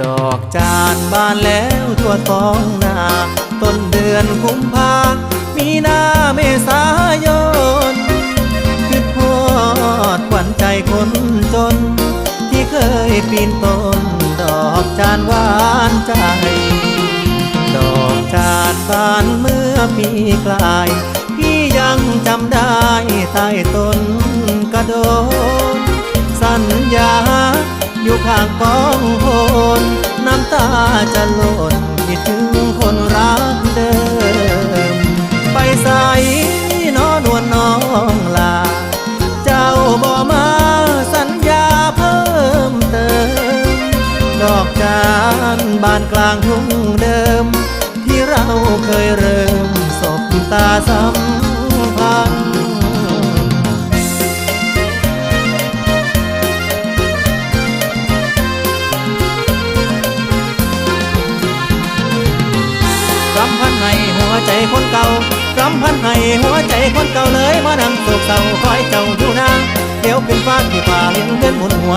ดอกจานบานแล้วทั่วท้องนาต้นเดือนกุมภามีนาเมษายนคิดฮอดขวัญใจคนจนที่เคยปีนต้นดอกจานหวานใจดอกจานบานเมื่อปีกลายพี่ยังจำได้ใต้ต้นกระโดนสัญญาอยู่ข้างกองโหนน้ำตาจะหล่นคิดถึงคนรักเดิมไปใส่น้อนวลน้องลาเจ้าบ่มาสัญญาเพิ่มเติมดอกจานบานกลางทุ่งเดิมที่เราเคยเริ่มสบตาสัมพันธ์รำพันให้หัวใจคนเก่ารำพันให้หัวใจคนเก่าเลยมานั่งโศกเศร้าคอยเจ้าอยู่นางเดี๋ยวเป็นฟ้าที่ป่าเลี้ยงเดินหมุนหัว